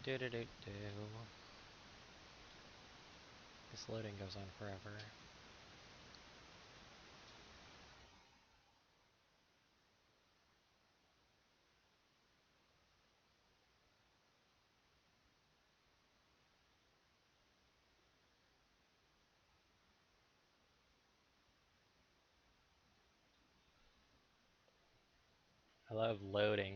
Do do do do. This loading goes on forever. I love loading.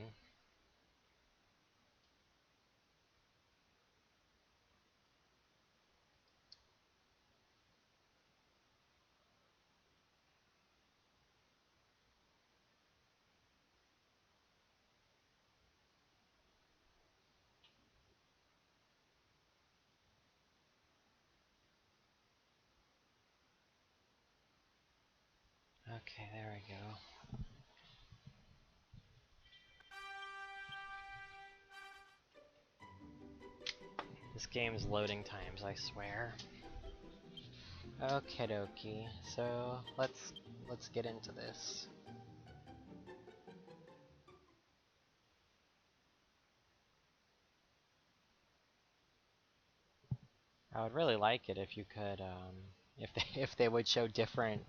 Okay, there we go. This game's loading times, I swear. Okie dokie. So let's get into this. I would really like it if you could, if they would show different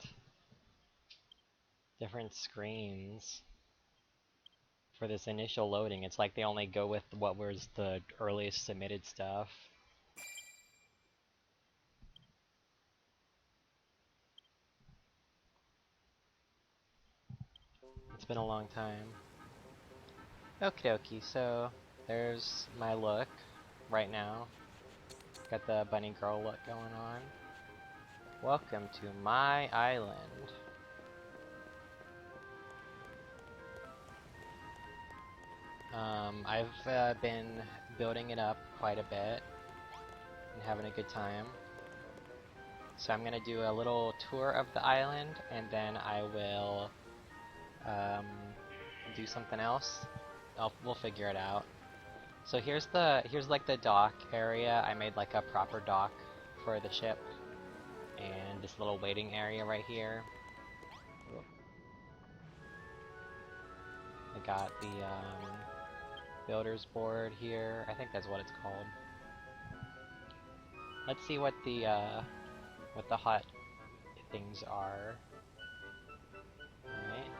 screens for this initial loading. It's like they only go with what was the earliest submitted stuff. It's been a long time. Okie dokie, so there's my look right now. Got the bunny girl look going on. Welcome to my island. I've been building it up quite a bit and having a good time. So I'm gonna do a little tour of the island, and then I will do something else. We'll figure it out. So here's like the dock area. I made like a proper dock for the ship, and this little waiting area right here. I got the builder's board here. I think that's what it's called. Let's see what the hot things are. Alright.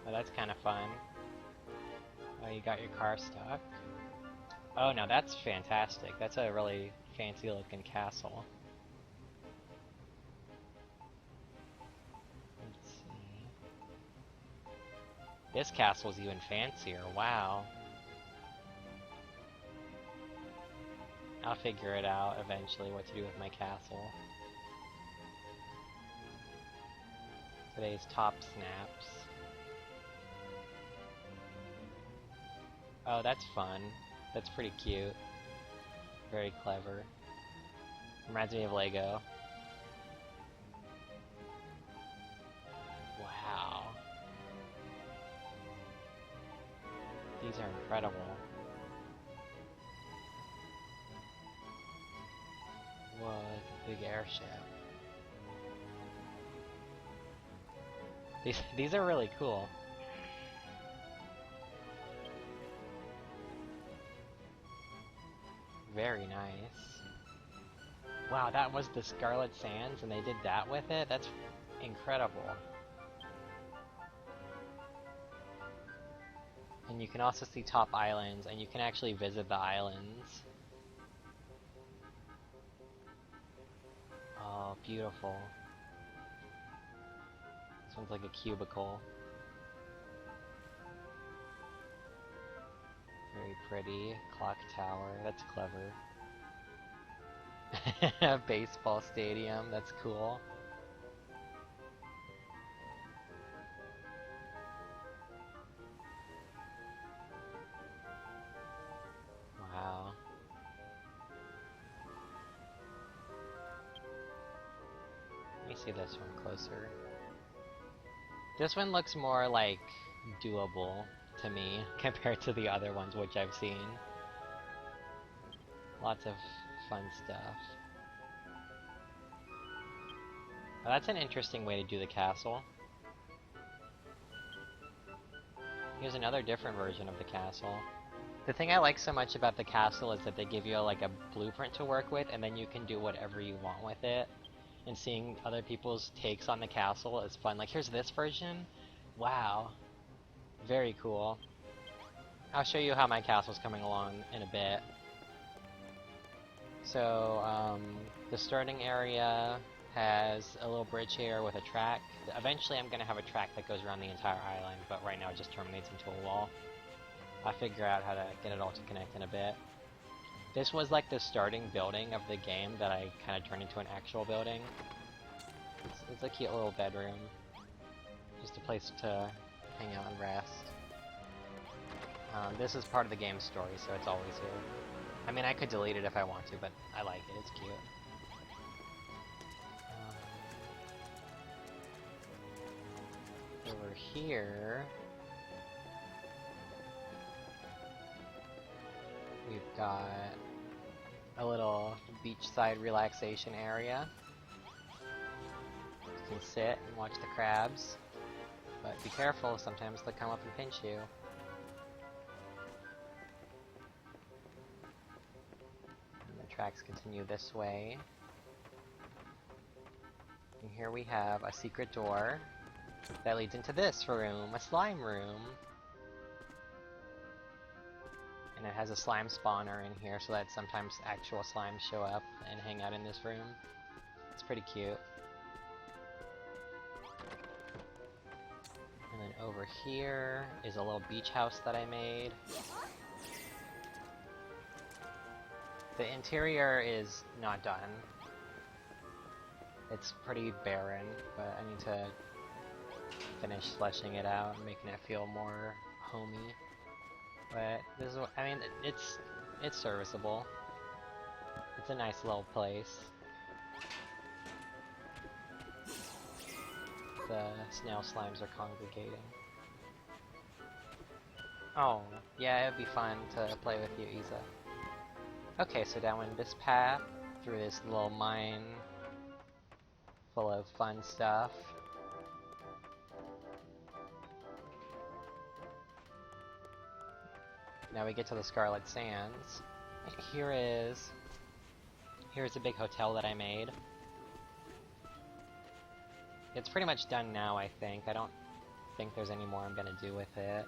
Oh, that's kind of fun. Oh, you got your car stuck. Oh, now that's fantastic. That's a really fancy looking castle. Let's see. This castle's even fancier. Wow. I'll figure it out eventually what to do with my castle. Today's top snaps. Oh, that's fun. That's pretty cute. Very clever. Reminds me of Lego. Wow. These are incredible. Whoa, like a big airship. These are really cool. Very nice. Wow, that was the Scarlet Sands and they did that with it? That's incredible. And you can also see top islands, and you can actually visit the islands. Oh, beautiful. This one's like a cubicle. Very pretty. Clock tower, that's clever. Baseball stadium, that's cool. Wow. Let me see this one closer. This one looks more like doable to me compared to the other ones which I've seen. Lots of fun stuff. Oh, that's an interesting way to do the castle. Here's another different version of the castle. The thing I like so much about the castle is that they give you like a blueprint to work with, and then you can do whatever you want with it. And seeing other people's takes on the castle is fun. Like, here's this version. Wow. Very cool. I'll show you how my castle's coming along in a bit. So, the starting area has a little bridge here with a track. Eventually I'm going to have a track that goes around the entire island, but right now it just terminates into a wall. I'll figure out how to get it all to connect in a bit. This was like the starting building of the game that I kind of turned into an actual building. It's a cute little bedroom. Just a place to hang out and rest. This is part of the game's story, so it's always here. I mean, I could delete it if I want to, but I like it. It's cute. Over here, we've got a little beachside relaxation area. You can sit and watch the crabs, but be careful, sometimes they'll come up and pinch you. Tracks continue this way. And here we have a secret door that leads into this room, a slime room. And it has a slime spawner in here so that sometimes actual slimes show up and hang out in this room. It's pretty cute. And then over here is a little beach house that I made. The interior is not done. It's pretty barren, but I need to finish fleshing it out and making it feel more homey. But this is, I mean, it's serviceable. It's a nice little place. The snail slimes are congregating. Oh, yeah, it'd be fun to play with you, Isa. Okay, so down this path, through this little mine full of fun stuff. Now we get to the Scarlet Sands. Here's a big hotel that I made. It's pretty much done now, I think. I don't think there's any more I'm gonna do with it.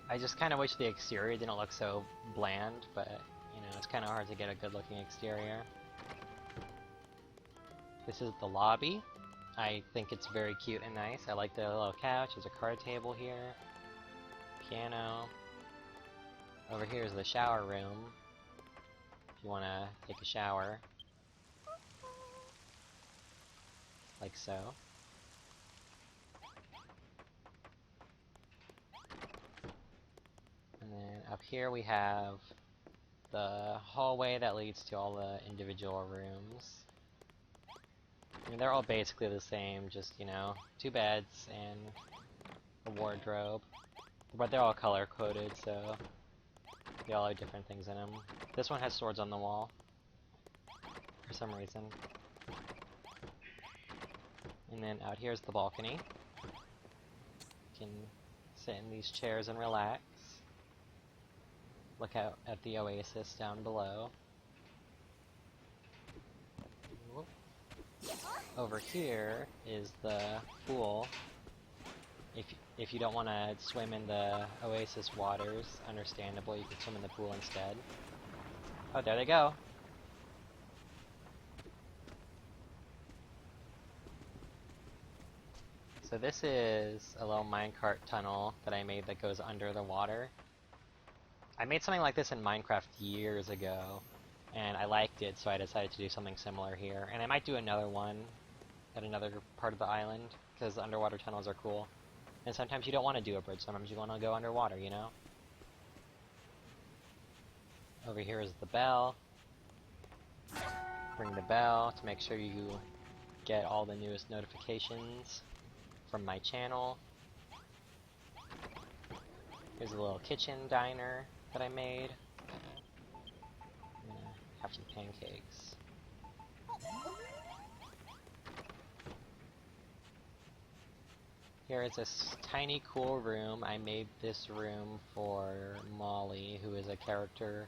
I just kind of wish the exterior didn't look so bland, but, you know, it's kind of hard to get a good-looking exterior. This is the lobby. I think it's very cute and nice. I like the little couch. There's a card table here. Piano. Over here is the shower room, if you want to take a shower. Like so. And then up here we have the hallway that leads to all the individual rooms. I mean, they're all basically the same, just, you know, 2 beds and a wardrobe. But they're all color-coded, so they all have different things in them. This one has swords on the wall, for some reason. And then out here's the balcony. You can sit in these chairs and relax. Look out at the oasis down below. Whoop. Over here is the pool. If you don't want to swim in the oasis waters, understandable, you can swim in the pool instead. Oh, there they go! So this is a little minecart tunnel that I made that goes under the water. I made something like this in Minecraft years ago, and I liked it, so I decided to do something similar here. And I might do another one at another part of the island, because underwater tunnels are cool. And sometimes you don't want to do a bridge, sometimes you want to go underwater, you know? Over here is the bell. Ring the bell to make sure you get all the newest notifications from my channel. Here's a little kitchen diner that I made. I'm gonna have some pancakes. Here is this tiny cool room. I made this room for Molly, who is a character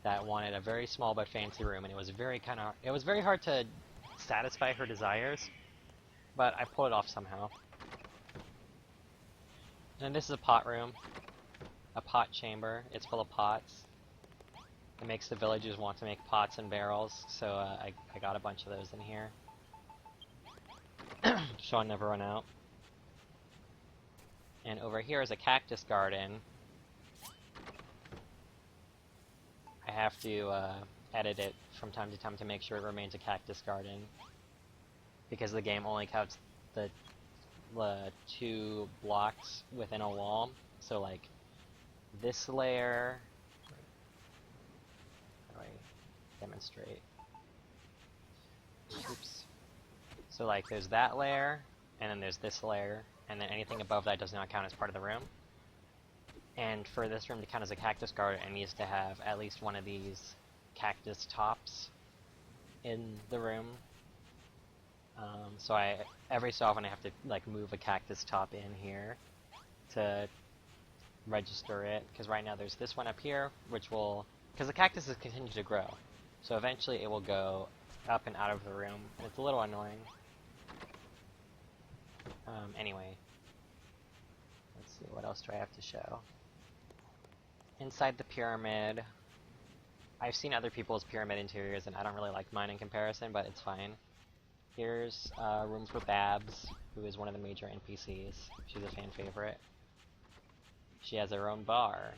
that wanted a very small but fancy room, and it was very hard to satisfy her desires, but I pulled it off somehow. And this is a pot room, a pot chamber. It's full of pots. It makes the villagers want to make pots and barrels, so I got a bunch of those in here. So I never run out. And over here is a cactus garden. I have to edit it from time to time to make sure it remains a cactus garden, because the game only counts the 2 blocks within a wall. So like this layer, how do I demonstrate? Oops. So like there's that layer, and then there's this layer, and then anything above that does not count as part of the room. And for this room to count as a cactus garden, it needs to have at least one of these cactus tops in the room. So every so often I have to like move a cactus top in here to register it, because right now there's this one up here, which will, because the cactuses continue to grow, so eventually it will go up and out of the room, and it's a little annoying. Anyway, let's see, what else do I have to show? Inside the pyramid, I've seen other people's pyramid interiors, and I don't really like mine in comparison, but it's fine. Here's a room for Babs, who is one of the major NPCs. She's a fan favorite. She has her own bar.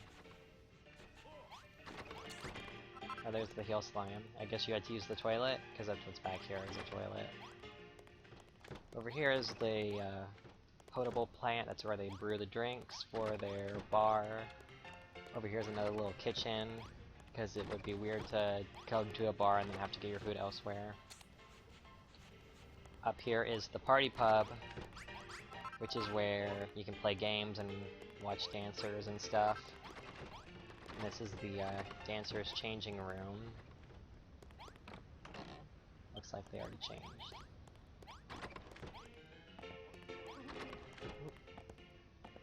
Oh, there's the heel slime. I guess you had to use the toilet, because that's what's back here is a toilet. Over here is the potable plant. That's where they brew the drinks for their bar. Over here is another little kitchen, because it would be weird to come to a bar and then have to get your food elsewhere. Up here is the party pub, which is where you can play games and watch dancers and stuff. And this is the dancers' changing room. Looks like they already changed.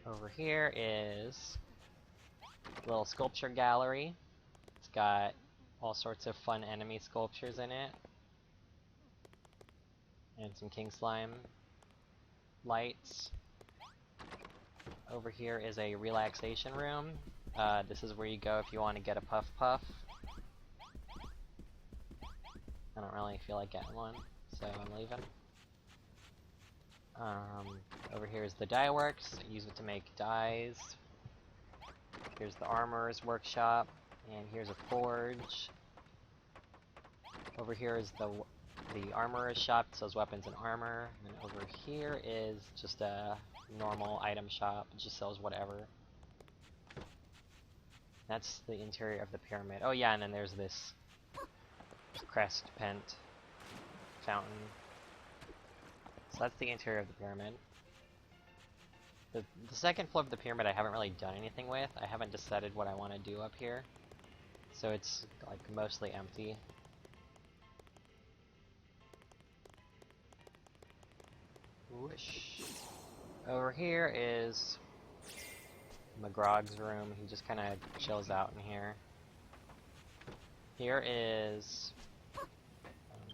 Over here is a little sculpture gallery. It's got all sorts of fun enemy sculptures in it. And some king slime lights. Over here is a relaxation room. This is where you go if you want to get a puff puff. I don't really feel like getting one, so I'm leaving. Over here is the dye works. I use it to make dyes. Here's the armorer's workshop, and here's a forge. Over here is the armorer's shop, sells weapons and armor. And over here is just a normal item shop, it just sells whatever. That's the interior of the pyramid. Oh yeah, and then there's this crest pent fountain. So that's the interior of the pyramid. The second floor of the pyramid I haven't really done anything with. I haven't decided what I want to do up here. So it's like mostly empty. Whoosh. Over here is McGrog's room. He just kind of chills out in here. Here is...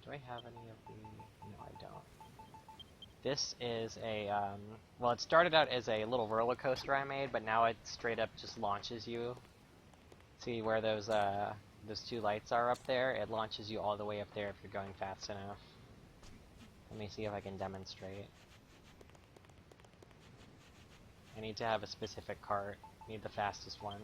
do I have any of the... No, I don't. This is a, well, it started out as a little roller coaster I made, but now it straight up just launches you. See where those 2 lights are up there? It launches you all the way up there if you're going fast enough. Let me see if I can demonstrate. I need to have a specific cart. I need the fastest one.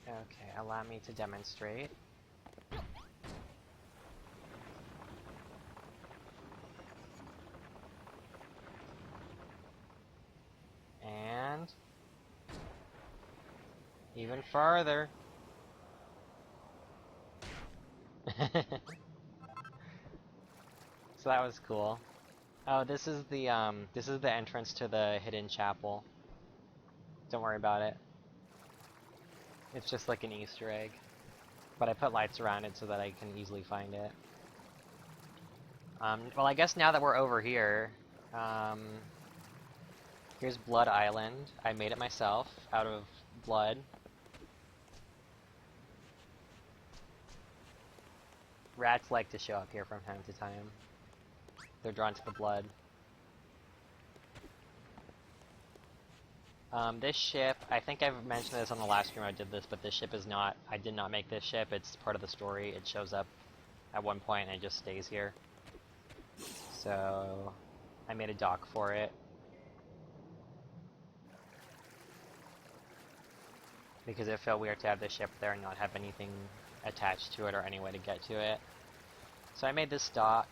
Okay, allow me to demonstrate. And... even farther. So that was cool. Oh, this is the entrance to the hidden chapel. Don't worry about it. It's just like an Easter egg. But I put lights around it so that I can easily find it. Well, I guess now that we're over here, here's Blood Island. I made it myself out of blood. Rats like to show up here from time to time. They're drawn to the blood. This ship, I think I've mentioned this on the last stream I did this, but this ship is not, I did not make this ship, it's part of the story. It shows up at one point and it just stays here. So, I made a dock for it. Because it felt weird to have this ship there and not have anything attached to it or any way to get to it. So I made this dock,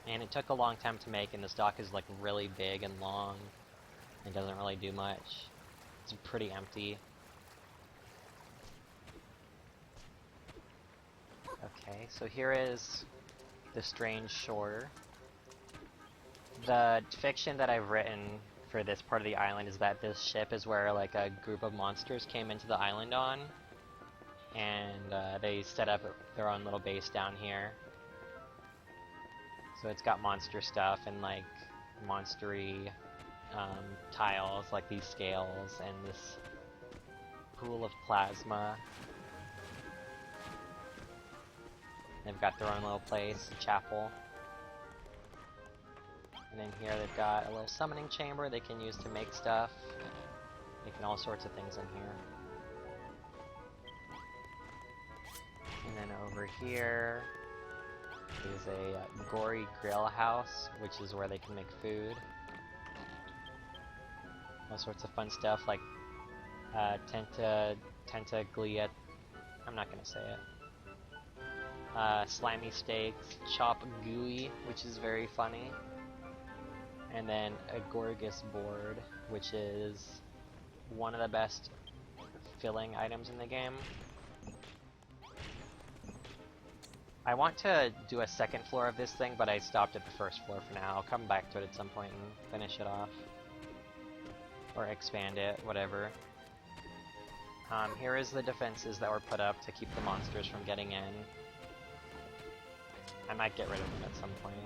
and it took a long time to make, and this dock is like really big and long. It doesn't really do much. It's pretty empty. Okay, so here is the Strange Shore. The fiction that I've written for this part of the island is that this ship is where like a group of monsters came into the island on, and they set up their own little base down here. So it's got monster stuff and like monstery tiles, like these scales and this pool of plasma. They've got their own little place, a chapel. And then here they've got a little summoning chamber they can use to make stuff. Making all sorts of things in here. And then over here is a gory grill house, which is where they can make food. All sorts of fun stuff like tentaglia. I'm not gonna say it. Slimy steaks, chop gooey, which is very funny. And then a Gorgus board, which is one of the best filling items in the game. I want to do a second floor of this thing, but I stopped at the first floor for now. I'll come back to it at some point and finish it off. Or expand it, whatever. Here is the defenses that were put up to keep the monsters from getting in. I might get rid of them at some point.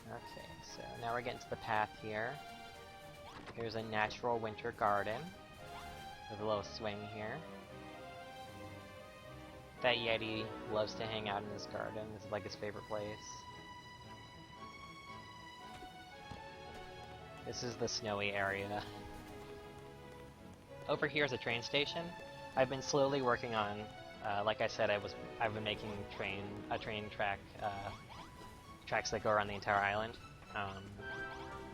Okay, so now we're getting to the path here. Here's a natural winter garden with a little swing here. That Yeti loves to hang out in this garden. This is like his favorite place. This is the snowy area. Over here is a train station. I've been slowly working on, like I said, I've been making a train track, tracks that go around the entire island,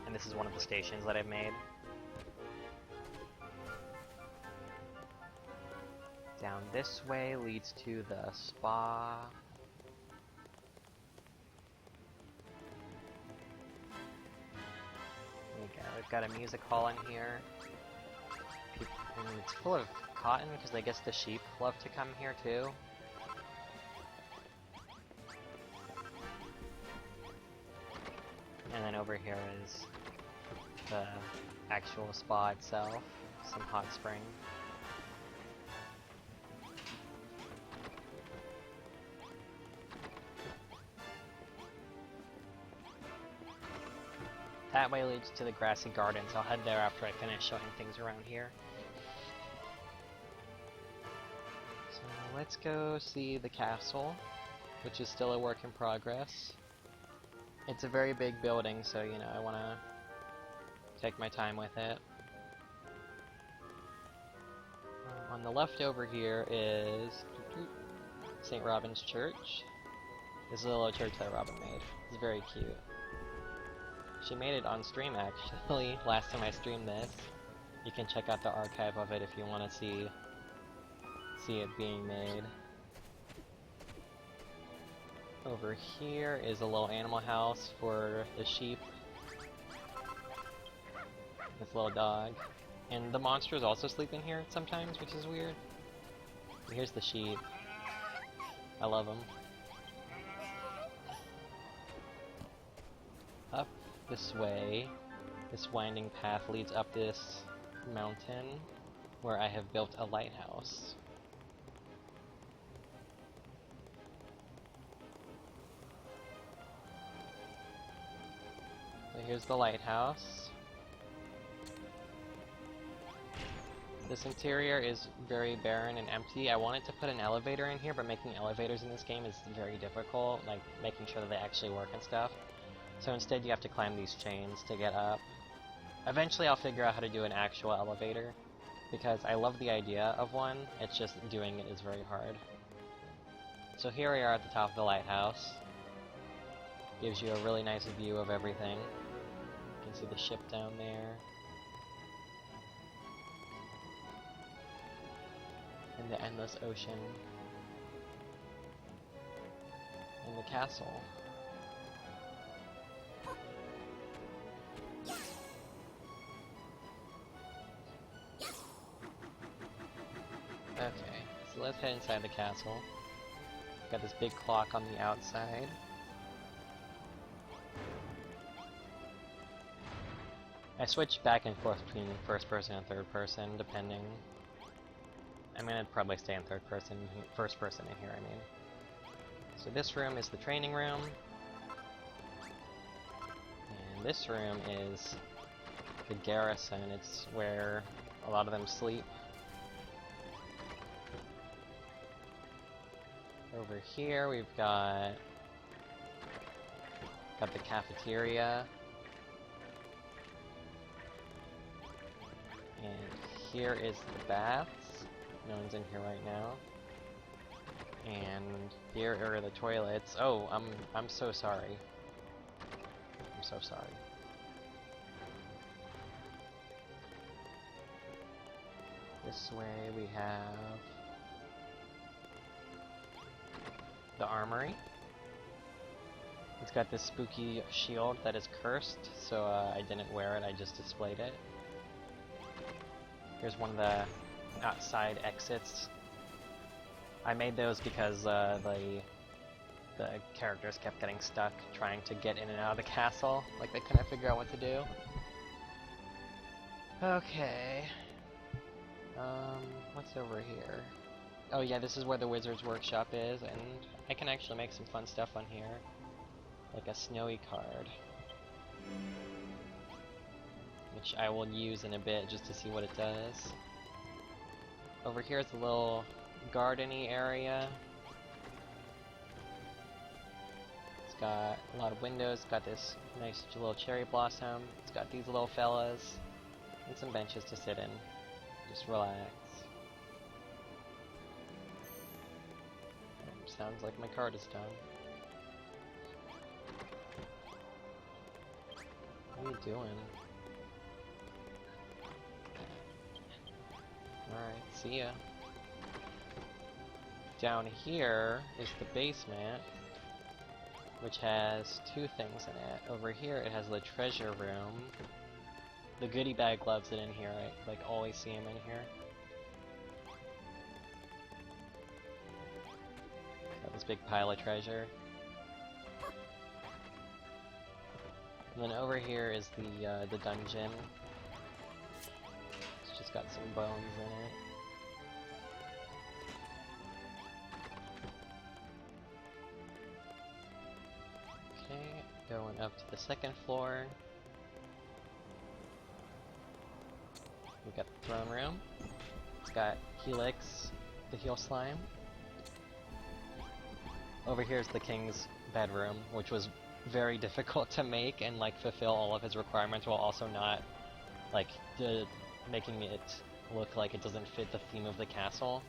and this is one of the stations that I've made. Down this way leads to the spa. There we go. We've got a music hall in here. And it's full of cotton because I guess the sheep love to come here too. And then over here is the actual spa itself, some hot spring. That way leads to the grassy gardens. I'll head there after I finish showing things around here. So let's go see the castle, which is still a work in progress. It's a very big building, so you know, I want to take my time with it. On the left over here is St. Robin's Church. This is a little church that Robin made. It's very cute. She made it on stream actually, last time I streamed this. You can check out the archive of it if you want to see it being made. Over here is a little animal house for the sheep. This little dog. And the monsters also sleep in here sometimes, which is weird. And here's the sheep. I love them. Up this way. This winding path leads up this mountain where I have built a lighthouse. So here's the lighthouse. This interior is very barren and empty. I wanted to put an elevator in here, but making elevators in this game is very difficult, like making sure that they actually work and stuff. So instead you have to climb these chains to get up. Eventually I'll figure out how to do an actual elevator, because I love the idea of one, it's just doing it is very hard. So here we are at the top of the lighthouse. Gives you a really nice view of everything. You can see the ship down there. And the endless ocean. And the castle. Okay, so let's head inside the castle. Got this big clock on the outside. I switch back and forth between first person and third person, depending. I'm gonna probably stay in first person in here, I mean. So this room is the training room. And this room is the garrison. It's where a lot of them sleep. Over here we've got the cafeteria. And here is the baths. No one's in here right now. And here are the toilets. Oh, I'm so sorry. I'm so sorry. This way we have the armory. It's got this spooky shield that is cursed, so I didn't wear it, I just displayed it. Here's one of the outside exits. I made those because the characters kept getting stuck trying to get in and out of the castle, like they couldn't figure out what to do. Okay. What's over here? Oh yeah, this is where the Wizard's Workshop is, and I can actually make some fun stuff on here. Like a snowy card. Which I will use in a bit just to see what it does. Over here is a little garden-y area. It's got a lot of windows, it's got this nice little cherry blossom, it's got these little fellas, and some benches to sit in. Just relax. Sounds like my card is done. What are you doing? Alright, see ya. Down here is the basement, which has two things in it. Over here it has the treasure room. The goodie bag loves it in here, I like always see him in here. Got this big pile of treasure. And then over here is the dungeon. It's just got some bones in it. Okay, going up to the second floor. We've got the throne room. It's got Helix, the heel slime. Over here is the king's bedroom, which was very difficult to make and like fulfill all of his requirements while also not like making it look like it doesn't fit the theme of the castle.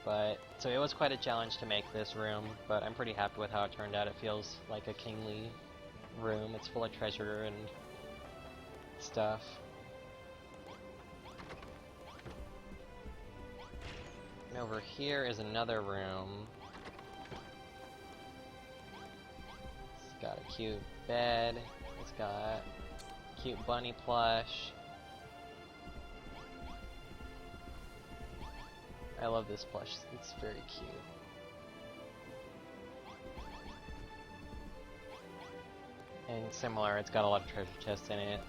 But so it was quite a challenge to make this room, but I'm pretty happy with how it turned out. It feels like a kingly room. It's full of treasure and stuff. And over here is another room. It's got a cute bed. It's got cute bunny plush. I love this plush. It's very cute. similar. It's got a lot of treasure chests in it.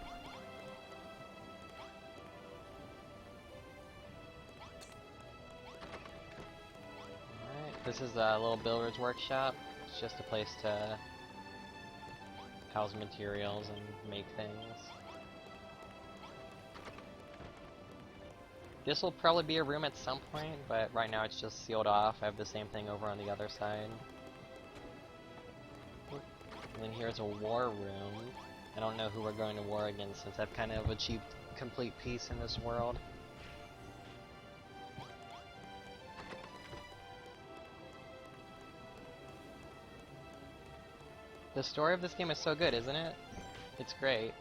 Alright, this is a little builder's workshop. It's just a place to house materials and make things. This will probably be a room at some point, but right now it's just sealed off. I have the same thing over on the other side. And then here's a war room. I don't know who we're going to war against since I've kind of achieved complete peace in this world. The story of this game is so good, isn't it? It's great.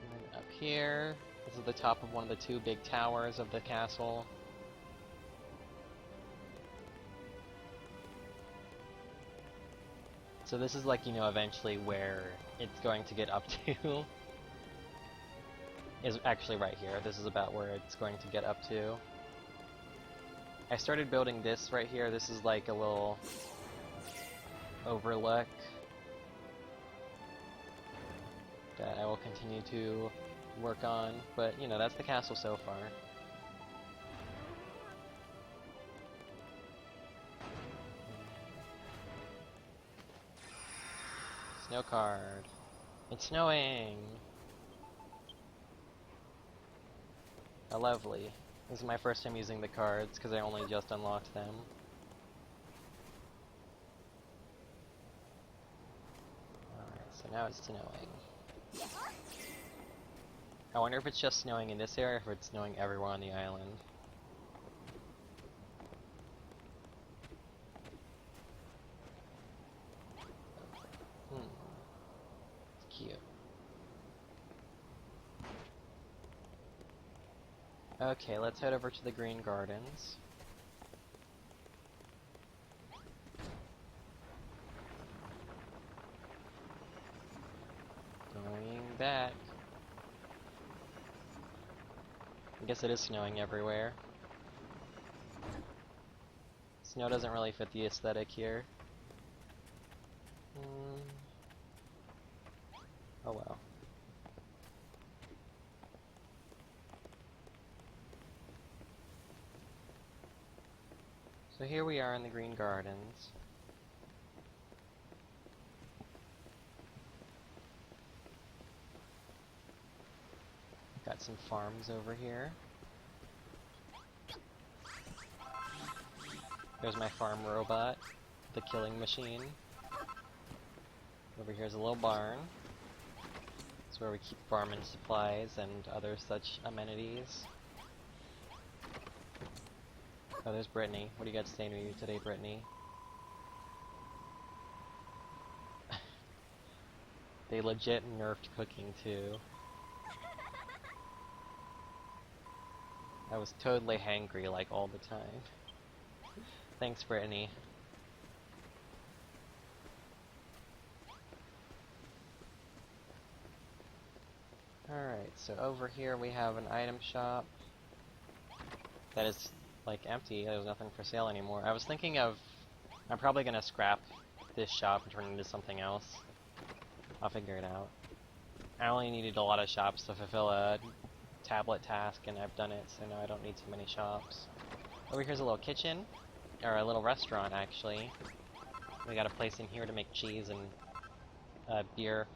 And then up here, this is the top of one of the two big towers of the castle. So this is like, you know, eventually where it's going to get up to. Is actually right here. This is about where it's going to get up to. I started building this right here. This is like a little overlook that I will continue to work on, but you know, that's the castle so far. Snow card. It's snowing! Oh, lovely. This is my first time using the cards, because I only just unlocked them. Alright, so now it's snowing. I wonder if it's just snowing in this area, or if it's snowing everywhere on the island. It's cute. Okay, let's head over to the Green Gardens. Going back. I guess it is snowing everywhere. Snow doesn't really fit the aesthetic here. Oh well. So here we are in the Green Gardens. Got some farms over here. There's my farm robot, the killing machine. Over here's a little barn. It's where we keep farming supplies and other such amenities. Oh, there's Brittany. What do you got to say to me today, Brittany? They legit nerfed cooking, too. I was totally hangry, like, all the time. Thanks, Brittany. Alright, so over here we have an item shop that is like empty. There's nothing for sale anymore. I was thinking of, I'm probably gonna scrap this shop and turn it into something else. I'll figure it out. I only needed a lot of shops to fulfill a tablet task, and I've done it, so now I don't need too many shops. Over here's a little kitchen, or a little restaurant actually. We got a place in here to make cheese and beer.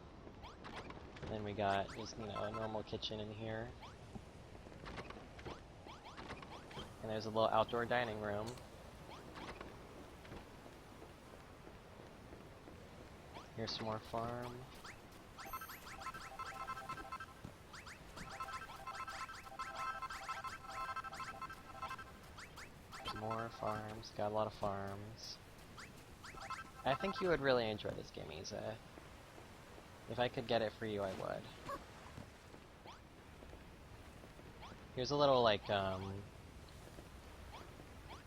And then we got just, you know, a normal kitchen in here. And there's a little outdoor dining room. Here's some more farm. More farms. Got a lot of farms. I think you would really enjoy this game, Isa. If I could get it for you, I would. Here's a little, like,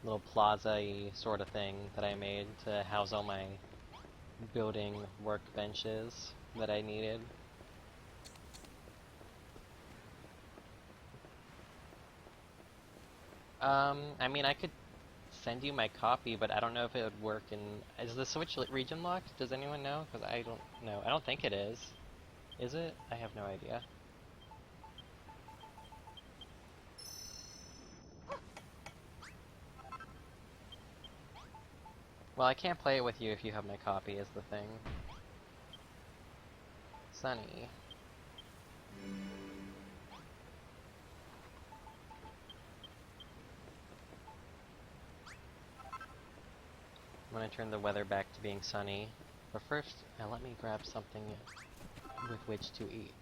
little plaza-y sort of thing that I made to house all my building workbenches that I needed. I mean, I could send you my copy, but I don't know if it would work in... Is the Switch region locked? Does anyone know? Because I don't know. I don't think it is. Is it? I have no idea. Well, I can't play it with you if you have my copy, is the thing. Sunny. I'm gonna turn the weather back to being sunny. But first, let me grab something with which to eat.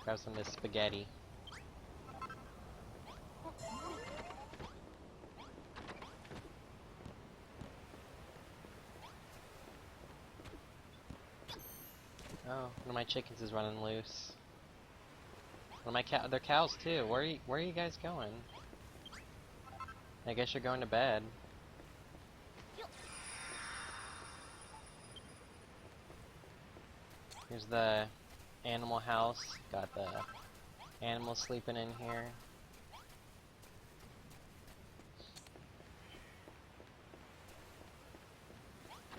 Grab some of this spaghetti. Oh, one of my chickens is running loose. One of my they're cows too. Where are you guys going? I guess you're going to bed. Here's the animal house. Got the animals sleeping in here.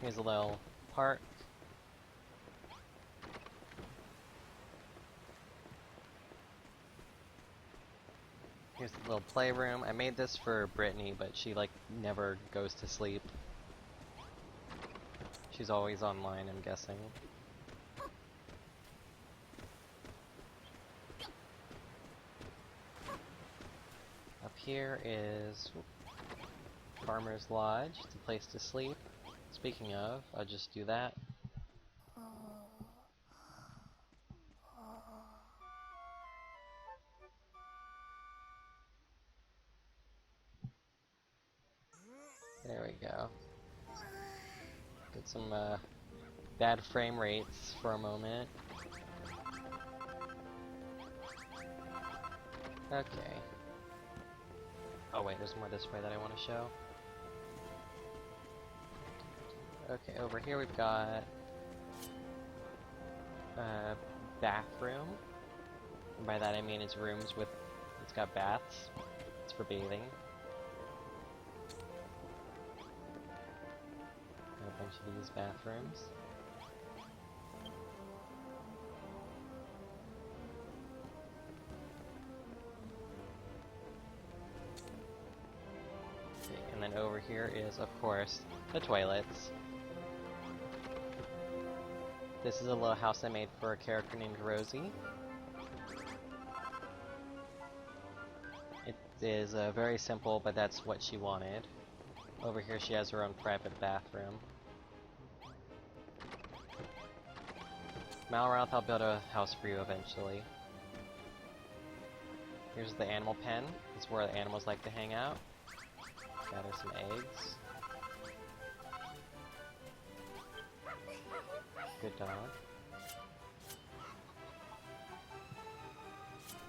Here's a little park. Here's the little playroom. I made this for Brittany, but she like never goes to sleep. She's always online, I'm guessing. Up here is Farmer's Lodge. It's a place to sleep. Speaking of, I'll just do that. There we go. Get some bad frame rates for a moment. Okay. Oh wait, there's more this way that I want to show. Okay, over here we've got a bathroom. And by that I mean it's rooms with, it's got baths. It's for bathing. A bunch of these bathrooms. Okay, and then over here is, of course, the toilets. This is a little house I made for a character named Rosie. It is very simple, but that's what she wanted. Over here she has her own private bathroom. Malroth, I'll build a house for you eventually. Here's the animal pen. It's where the animals like to hang out. Gather some eggs. Good dog.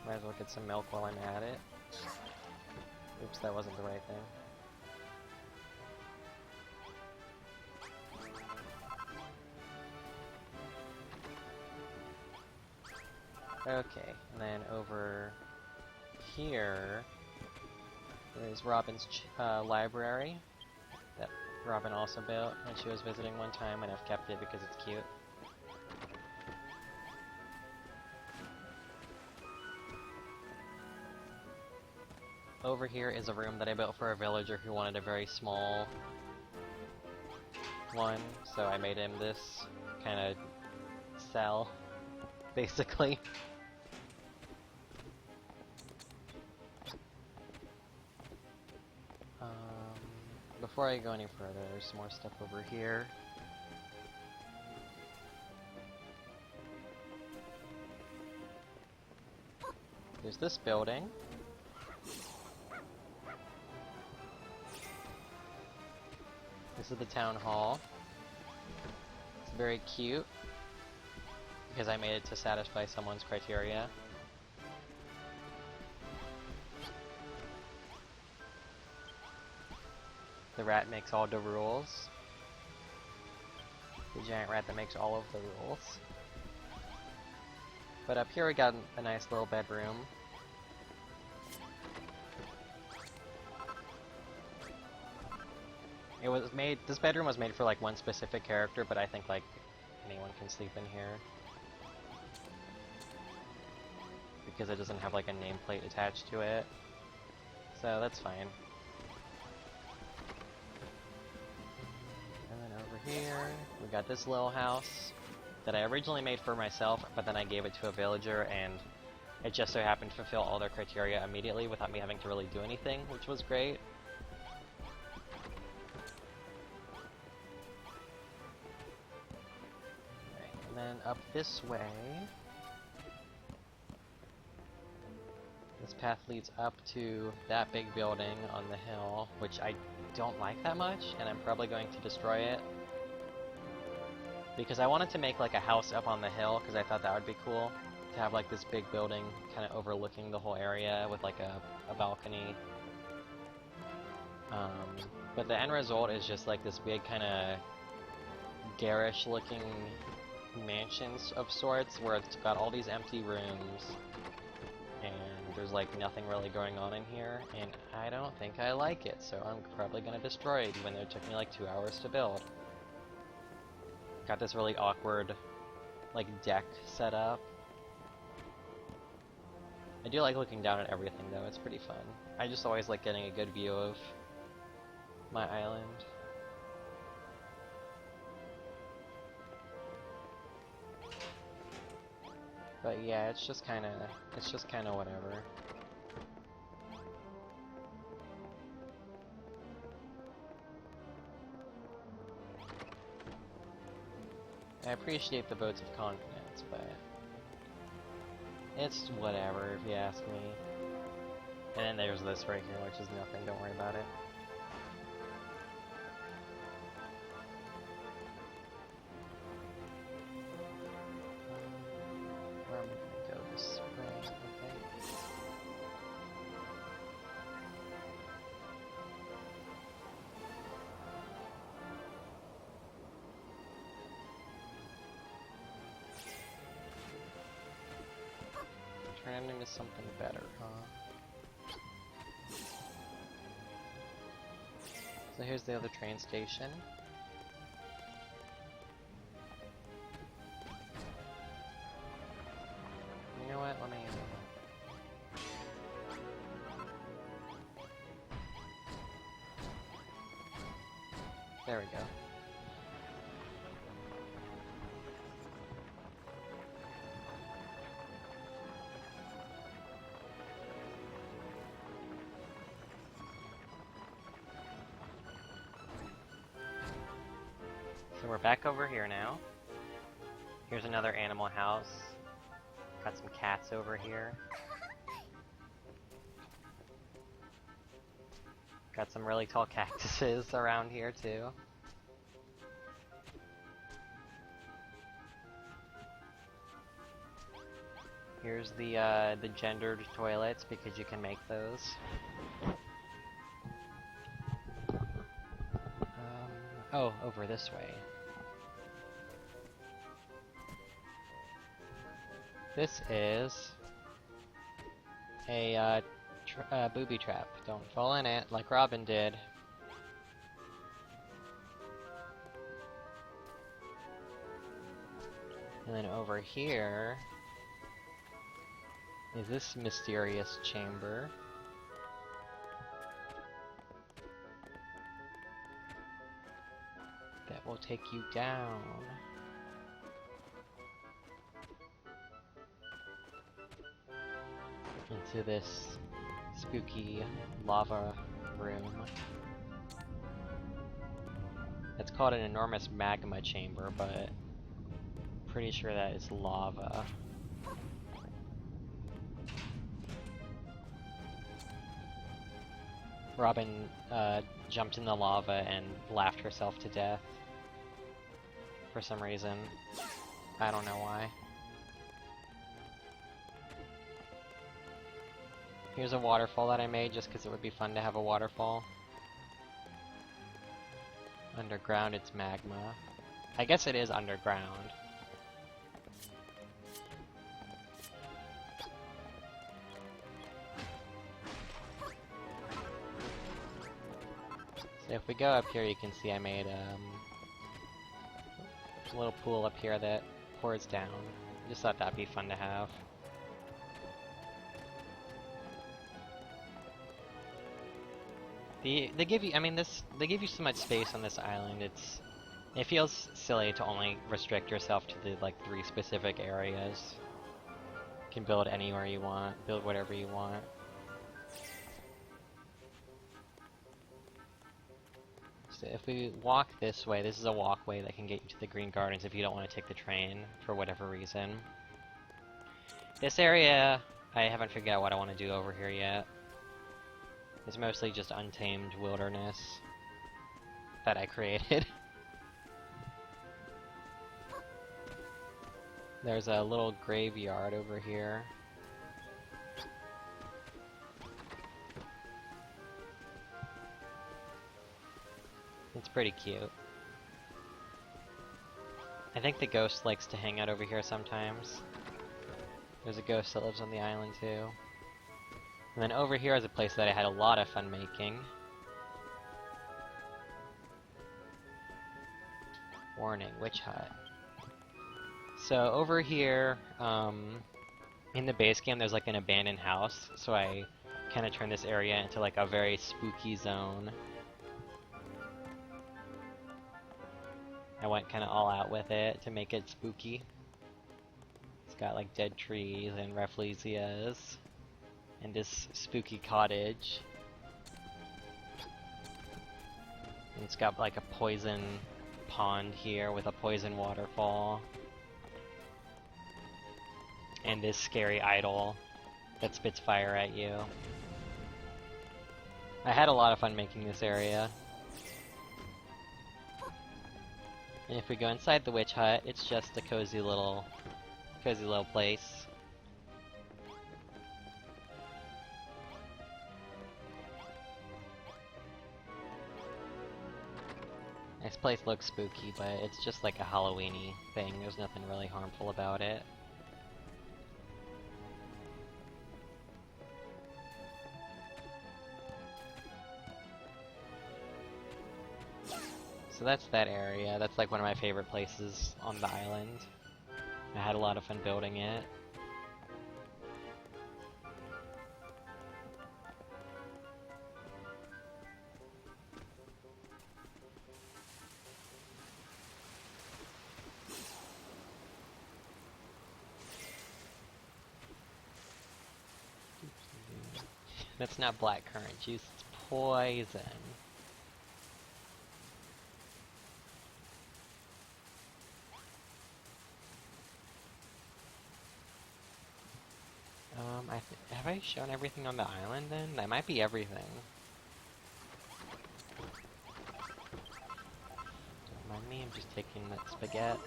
Might as well get some milk while I'm at it. Oops, that wasn't the right thing. Okay, and then over here is Robin's library that Robin also built when she was visiting one time, and I've kept it because it's cute. Over here is a room that I built for a villager who wanted a very small one, so I made him this kind of cell, basically. Before I go any further, there's some more stuff over here. There's this building. This is the town hall. It's very cute because I made it to satisfy someone's criteria. The rat makes all the rules. The giant rat that makes all of the rules. But up here we got a nice little bedroom. It was made, this bedroom was made for like one specific character, but I think like anyone can sleep in here. Because it doesn't have like a nameplate attached to it. So that's fine. And then over here, we got this little house that I originally made for myself, but then I gave it to a villager, and it just so happened to fulfill all their criteria immediately without me having to really do anything, which was great. And then up this way, this path leads up to that big building on the hill, which I don't like that much, and I'm probably going to destroy it. Because I wanted to make like a house up on the hill, because I thought that would be cool, to have like this big building kind of overlooking the whole area with like a balcony. But the end result is just like this big kind of garish looking mansions of sorts, where it's got all these empty rooms and there's like nothing really going on in here, and I don't think I like it, so I'm probably gonna destroy it, even though it took me like 2 hours to build. Got this really awkward like deck set up. I do like looking down at everything though, it's pretty fun. I just always like getting a good view of my island. But yeah, it's just kinda whatever. I appreciate the votes of confidence, but it's whatever if you ask me. And then there's this right here, which is nothing, don't worry about it. Where am I gonna go? This way, I think. Turn it into something better, huh? So here's the other train station. You know what? Let me... There we go. So we're back over here now. Here's another animal house. Got some cats over here. Got some really tall cactuses around here too. Here's the gendered toilets, because you can make those. Oh, over this way. This is a booby trap. Don't fall in it like Robin did. And then over here is this mysterious chamber. That will take you down. Into this spooky lava room. It's called an enormous magma chamber, but pretty sure that is lava. Robin jumped in the lava and laughed herself to death. For some reason. I don't know why. Here's a waterfall that I made just because it would be fun to have a waterfall. Underground, it's magma. I guess it is underground. So if we go up here, you can see I made a little pool up here that pours down. Just thought that'd be fun to have. They give you, I mean, they give you so much space on this island. It feels silly to only restrict yourself to the like 3 specific areas. You can build anywhere you want, build whatever you want. So if we walk this way, this is a walkway that can get you to the Green Gardens if you don't want to take the train for whatever reason. This area, I haven't figured out what I want to do over here yet. It's mostly just untamed wilderness that I created. There's a little graveyard over here. It's pretty cute. I think the ghost likes to hang out over here sometimes. There's a ghost that lives on the island too. And then over here is a place that I had a lot of fun making. Warning, witch hut. So over here, in the base game, there's like an abandoned house. So I kind of turned this area into like a very spooky zone. I went kind of all out with it to make it spooky. It's got like dead trees and rafflesias. And this spooky cottage. And it's got like a poison pond here with a poison waterfall. And this scary idol that spits fire at you. I had a lot of fun making this area. And if we go inside the witch hut, it's just a cozy little place. This place looks spooky, but it's just like a Halloween-y thing. There's nothing really harmful about it. So that's that area. That's like one of my favorite places on the island. I had a lot of fun building it. That's not blackcurrant juice, it's poison. Have I shown everything on the island then? That might be everything. Don't mind me, I'm just taking that spaghetti.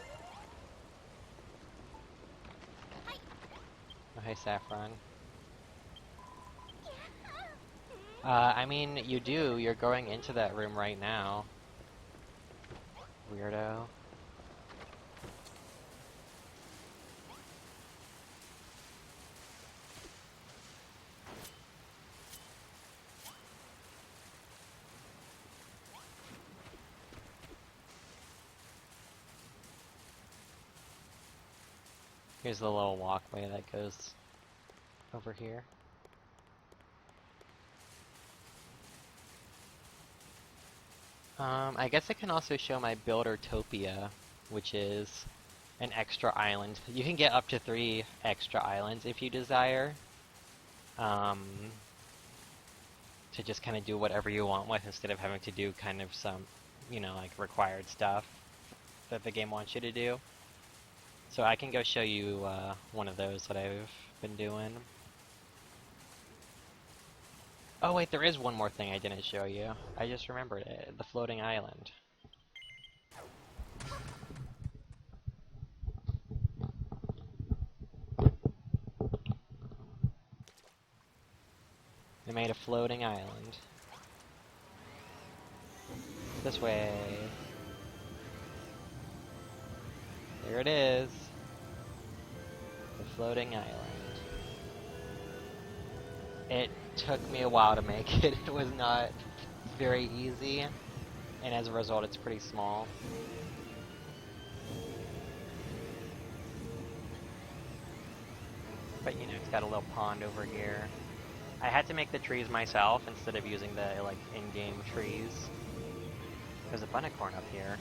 Oh, hey, Saffron. I mean, you do. You're going into that room right now. Weirdo. Here's the little walkway that goes over here. I guess I can also show my Buildertopia, which is an extra island. You can get up to 3 extra islands if you desire. To just kind of do whatever you want with instead of having to do kind of some, you know, like required stuff that the game wants you to do. So I can go show you one of those that I've been doing. Oh wait, there is one more thing I didn't show you. I just remembered it. The floating island. I made a floating island. This way. There it is. The floating island. It took me a while to make it. It was not very easy. and as a result it's pretty small. But you know, it's got a little pond over here. I had to make the trees myself instead of using the like in-game trees. There's a bunnicorn up here.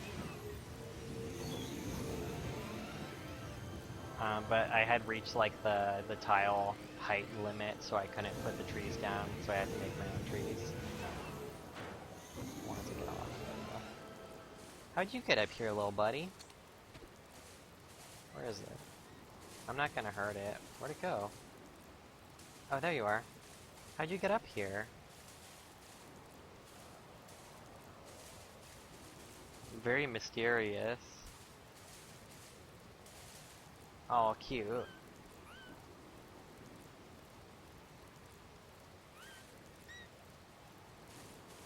But I had reached like the tile height limit, so I couldn't put the trees down, so I had to make my own trees. I wanted to get off. How'd you get up here, little buddy? Where is it? I'm not gonna hurt it. Where'd it go? Oh, there you are. How'd you get up here? Very mysterious. Oh, cute.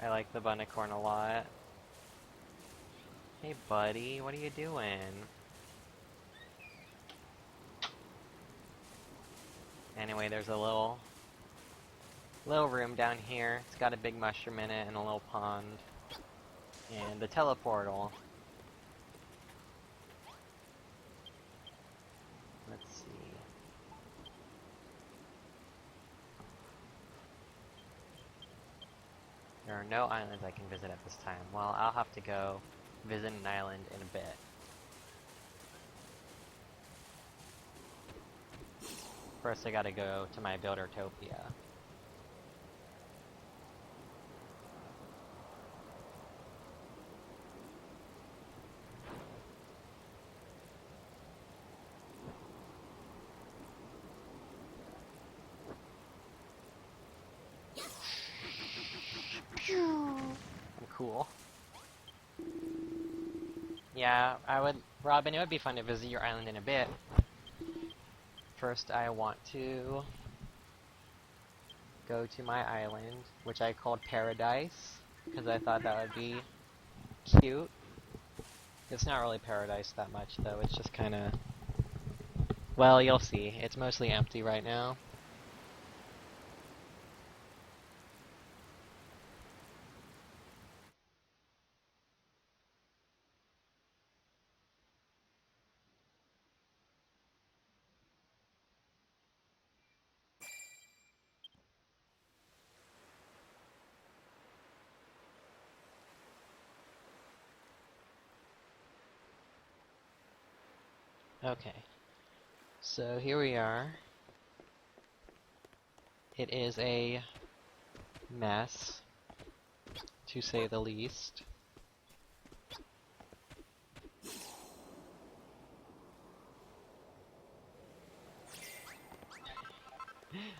I like the bunnicorn a lot. Hey buddy, what are you doing? Anyway, there's a little room down here. It's got a big mushroom in it and a little pond. And the teleportal. Let's see. There are no islands I can visit at this time. Well, I'll have to go visit an island in a bit. First I gotta go to my Buildertopia. I'm cool. Yeah, Robin, it would be fun to visit your island in a bit. First, I want to go to my island, which I called Paradise, because I thought that would be cute. It's not really paradise that much, though. It's just kind of... Well, you'll see. It's mostly empty right now. Okay. So here we are. It is a mess, to say the least.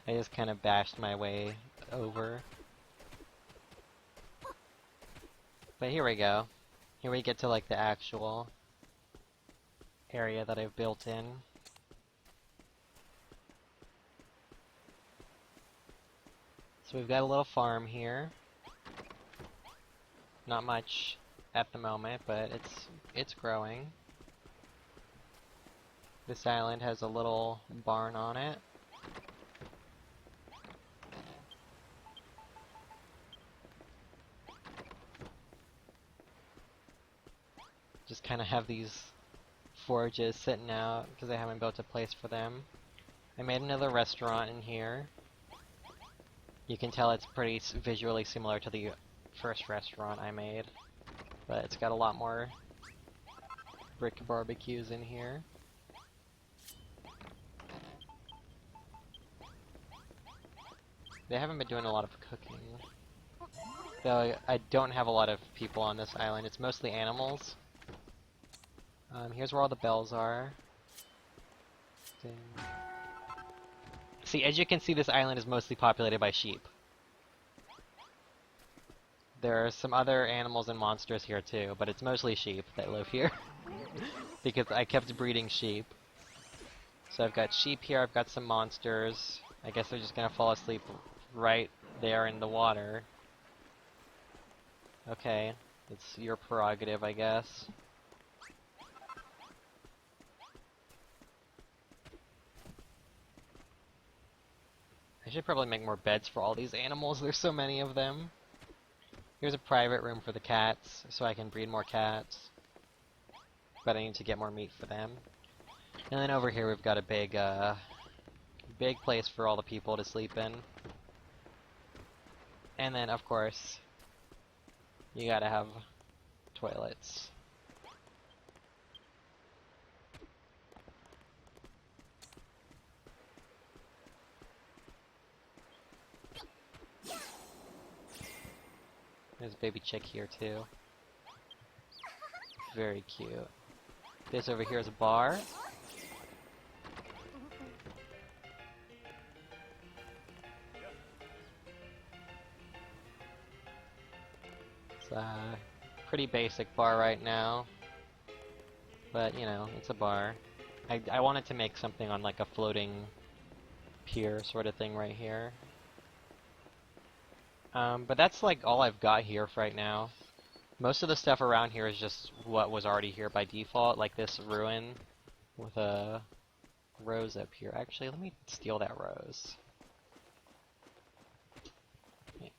I just kind of bashed my way over. But here we go. Here we get to like the actual area that I've built in. So we've got a little farm here. Not much at the moment, but it's growing. This island has a little barn on it. Just kind of have these forages sitting out because I haven't built a place for them. I made another restaurant in here. You can tell it's pretty visually similar to the first restaurant I made, but it's got a lot more brick barbecues in here. They haven't been doing a lot of cooking. Though I don't have a lot of people on this island, it's mostly animals. Here's where all the bells are. Ding. See, as you can see, this island is mostly populated by sheep. There are some other animals and monsters here too, but it's mostly sheep that live here. Because I kept breeding sheep. So I've got sheep here, I've got some monsters. I guess they're just gonna fall asleep right there in the water. Okay, it's your prerogative, I guess. I should probably make more beds for all these animals, there's so many of them. Here's a private room for the cats, so I can breed more cats. But I need to get more meat for them. And then over here we've got a big place for all the people to sleep in. And then, of course, you gotta have toilets. There's a baby chick here too. Very cute. This over here is a bar. It's a pretty basic bar right now. But, you know, it's a bar. I wanted to make something on like a floating pier sort of thing right here. But that's like all I've got here for right now. Most of the stuff around here is just what was already here by default, like this ruin with a rose up here. Actually, let me steal that rose. Yeah.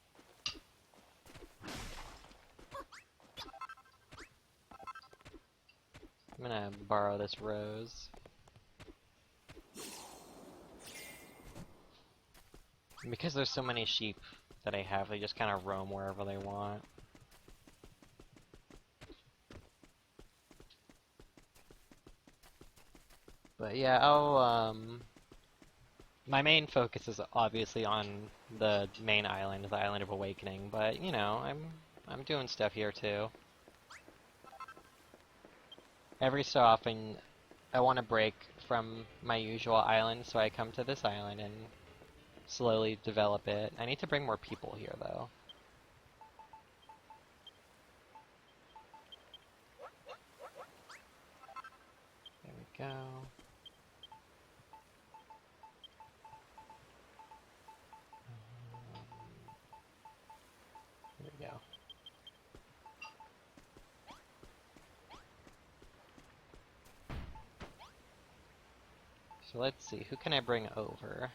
I'm gonna borrow this rose. And because there's so many sheep that I have, they just kind of roam wherever they want. But yeah, my main focus is obviously on the main island, the Island of Awakening, but you know, I'm doing stuff here too. Every so often, I want to break from my usual island, so I come to this island and slowly develop it. I need to bring more people here, though. There we go. There we go. So let's see, who can I bring over?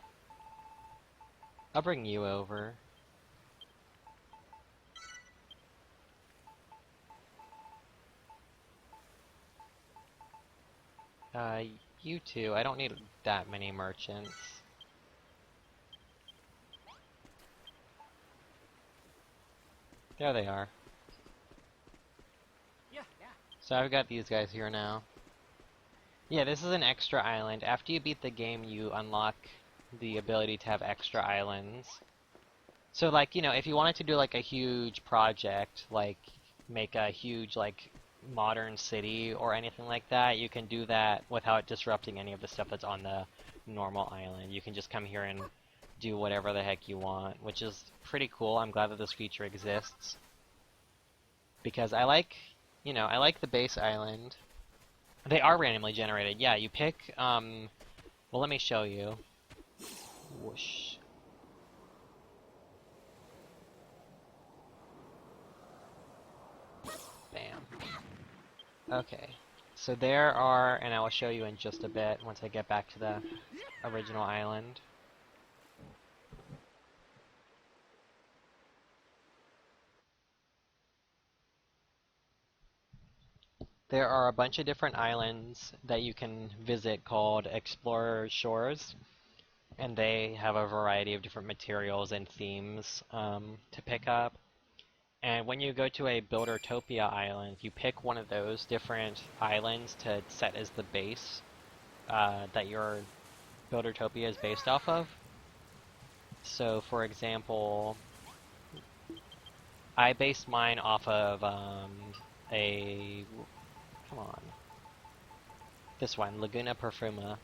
I'll bring you over. You two, I don't need that many merchants. There they are. Yeah. So I've got these guys here now. Yeah, this is an extra island. After you beat the game, you unlock the ability to have extra islands. So, like, you know, if you wanted to do, like, a huge project, like, make a huge, like, modern city or anything like that, you can do that without disrupting any of the stuff that's on the normal island. You can just come here and do whatever the heck you want, which is pretty cool. I'm glad that this feature exists. Because I like, you know, I like the base island. They are randomly generated. Yeah, you pick, well, let me show you. Whoosh. Bam. Okay. So there are, and I will show you in just a bit once I get back to the original island. There are a bunch of different islands that you can visit called Explorer Shores, and they have a variety of different materials and themes to pick up. And when you go to a Buildertopia island, you pick one of those different islands to set as the base that your Buildertopia is based off of. So, for example, I based mine off of come on. This one, Laguna Perfuma.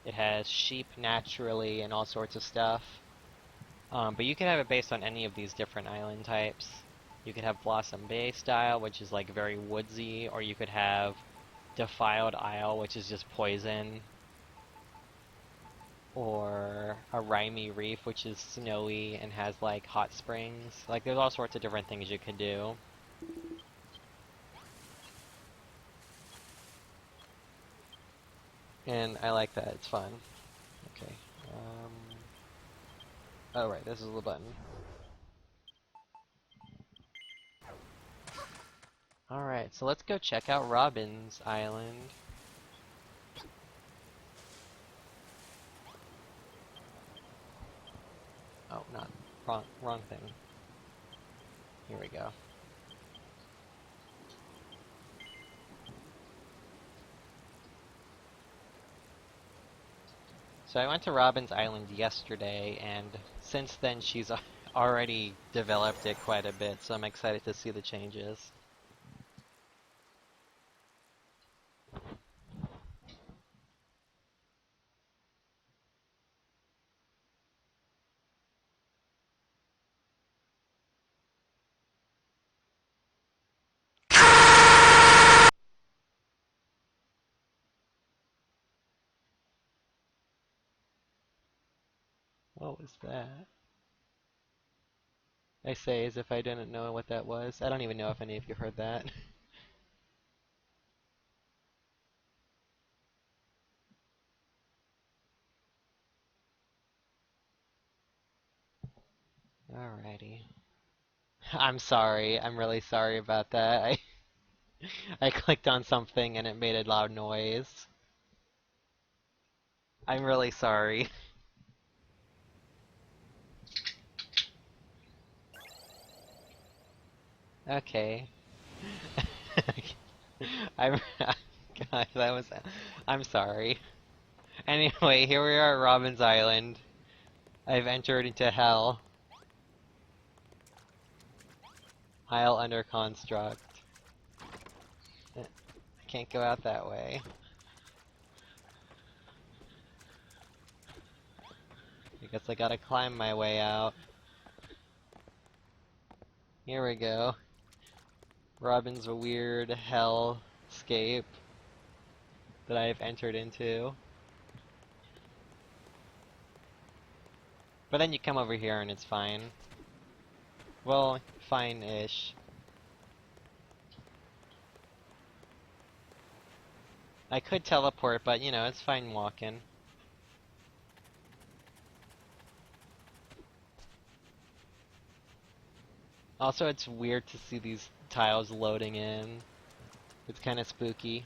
It has sheep naturally and all sorts of stuff. But you can have it based on any of these different island types. You could have Blossom Bay style, which is like very woodsy, or you could have Defiled Isle, which is just poison. Or a Rimy Reef, which is snowy and has like hot springs. Like there's all sorts of different things you could do. And I like that, it's fun. Okay. Oh right, this is the button. Alright, so let's go check out Robin's Island. Oh, not wrong thing. Here we go. So I went to Robin's Island yesterday, and since then she's already developed it quite a bit, so I'm excited to see the changes. What was that? I say as if I didn't know what that was. I don't even know if any of you heard that. Alrighty. I'm sorry. I'm really sorry about that. I clicked on something and it made a loud noise. I'm really sorry. Okay. I'm God, that was I'm sorry. Anyway, here we are at Robin's Island. I've entered into hell. Isle under construct. I can't go out that way. I guess I gotta climb my way out. Here we go. Robin's a weird hellscape that I've entered into. But then you come over here and it's fine. Well, fine-ish. I could teleport, but you know, it's fine walking. Also, it's weird to see these tiles loading in. It's kind of spooky.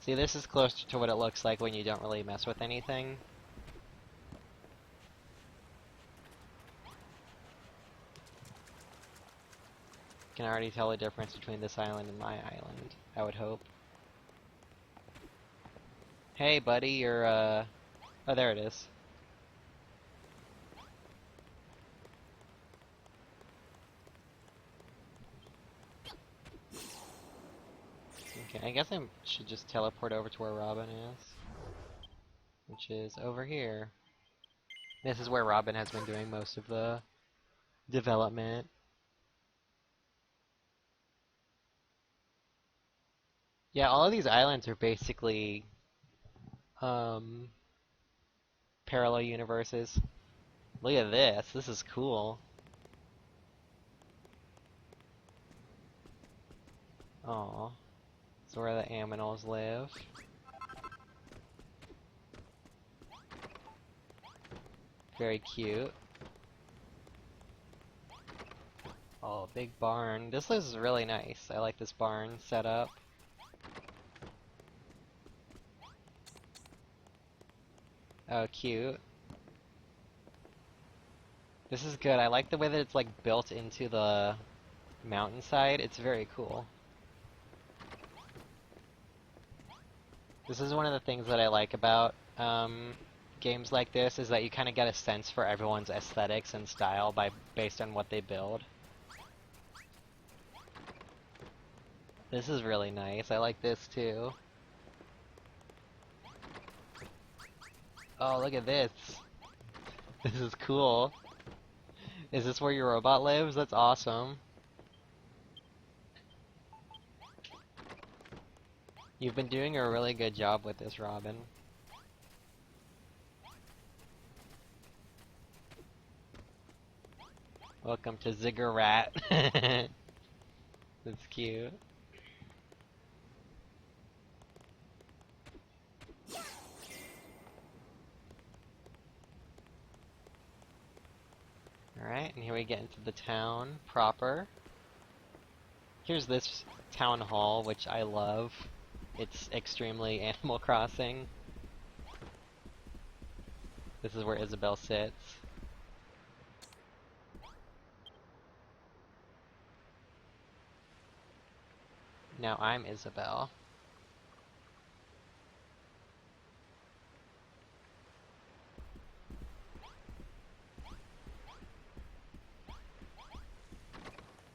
See, this is closer to what it looks like when you don't really mess with anything. Can already tell the difference between this island and my island, I would hope. Hey, buddy, you're, oh, there it is. Okay, I guess I should just teleport over to where Robin is. Which is over here. This is where Robin has been doing most of the development. Yeah, all of these islands are basically parallel universes. Look at this. This is cool. Aw. It's where the aminals live. Very cute. Oh, big barn. This is really nice. I like this barn setup. Oh, cute. This is good. I like the way that it's like built into the mountainside. It's very cool. This is one of the things that I like about games like this, is that you kind of get a sense for everyone's aesthetics and style based on what they build. This is really nice. I like this too. Oh, look at this. This is cool. Is this where your robot lives? That's awesome. You've been doing a really good job with this, Robin. Welcome to Ziggurat. That's cute. Alright, and here we get into the town proper. Here's this town hall, which I love. It's extremely Animal Crossing. This is where Isabelle sits. Now I'm Isabelle.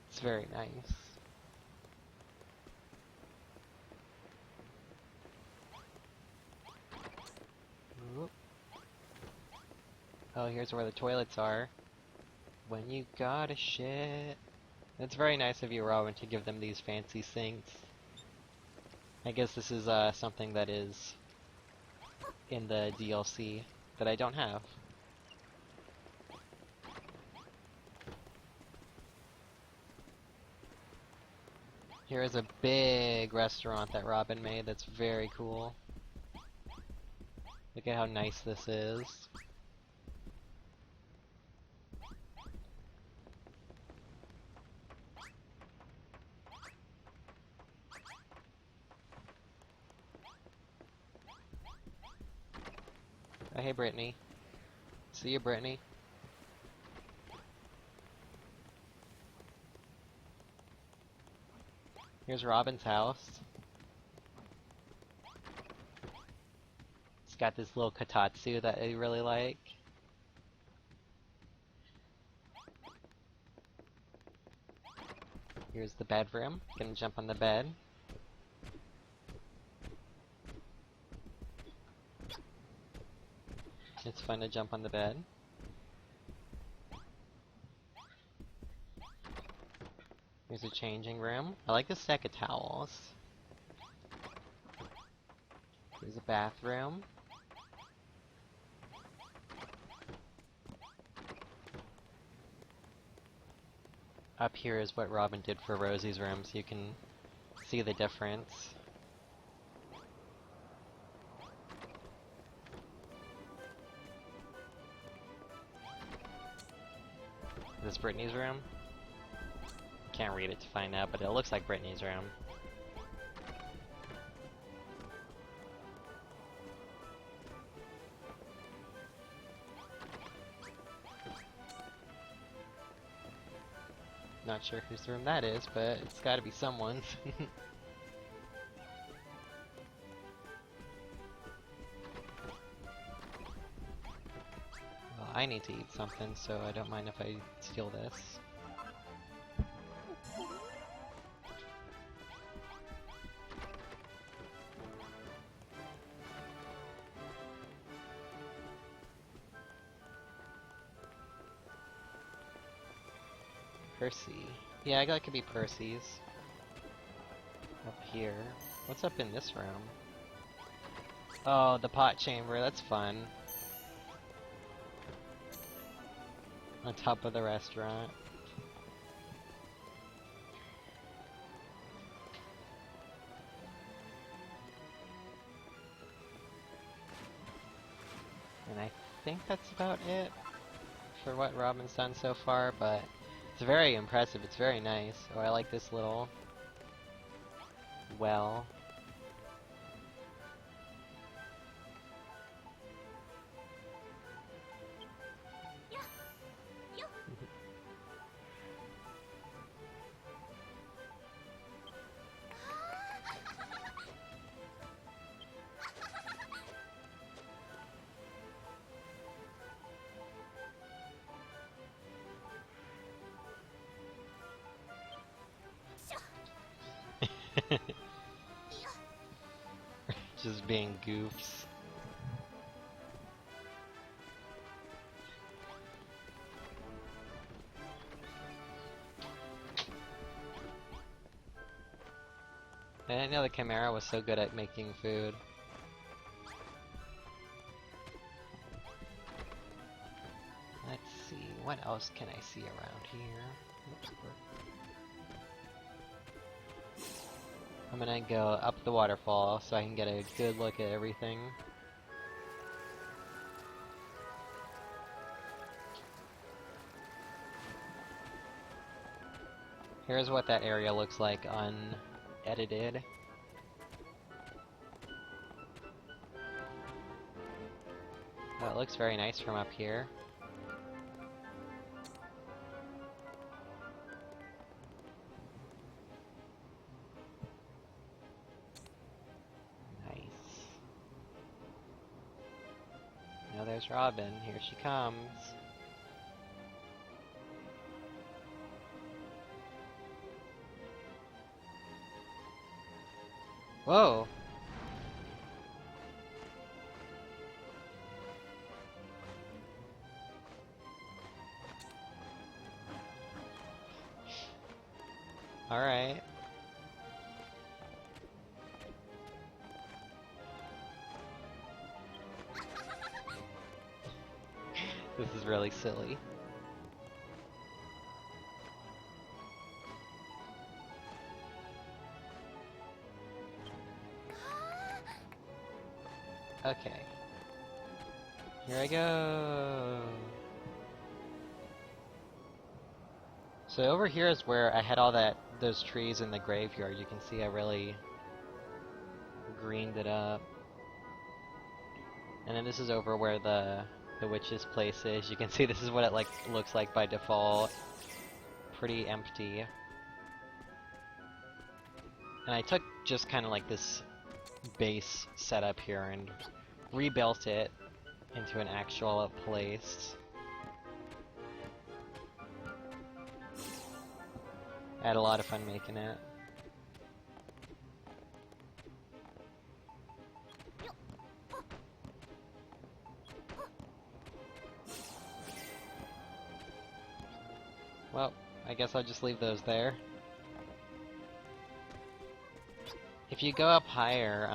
It's very nice. Oop. Oh, here's where the toilets are. When you gotta shit. It's very nice of you, Robin, to give them these fancy sinks. I guess this is something that is in the DLC that I don't have. Here is a big restaurant that Robin made that's very cool. Look at how nice this is. Oh, hey, Brittany. See you, Brittany. Here's Robin's house. It's got this little kotatsu that I really like. Here's the bedroom. Gonna jump on the bed. It's fun to jump on the bed. Here's a changing room. I like the stack of towels. Here's a bathroom. Up here is what Robin did for Rosie's room, so you can see the difference. This is Brittany's room. Can't read it to find out, but it looks like Brittany's room. Not sure whose room that is, but it's gotta be someone's. Well, I need to eat something, so I don't mind if I steal this. Percy. Yeah, that could be Percy's. Up here. What's up in this room? Oh, the pot chamber, that's fun. On top of the restaurant. And I think that's about it for what Robin's done so far, but it's very impressive, it's very nice. Oh, I like this little well. Just being goofs. I didn't know the Chimera was so good at making food. Let's see, what else can I see around here? Oops. I'm gonna go up the waterfall so I can get a good look at everything. Here's what that area looks like unedited. Oh, it looks very nice from up here. Nice. Now there's Robin. Here she comes. Whoa! Alright. This is really silly. Okay. Here I go! So over here is where I had all those trees in the graveyard. You can see I really greened it up. And then this is over where the witch's place is. You can see this is what it looks like by default. Pretty empty. And I took just kind of like this base setup here and rebuilt it into an actual place. I had a lot of fun making it. Well, I guess I'll just leave those there. If you go up higher,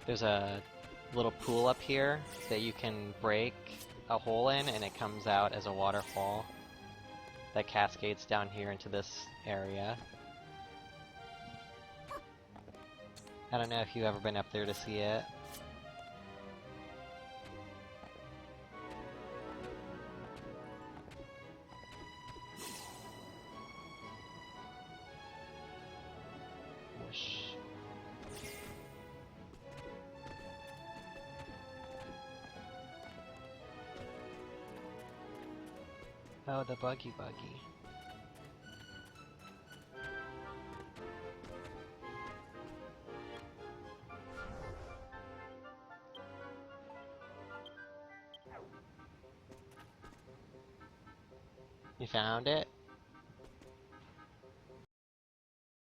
there's a little pool up here that you can break a hole in, and it comes out as a waterfall that cascades down here into this area. I don't know if you've ever been up there to see it. Whoosh. Oh, the buggy. You found it?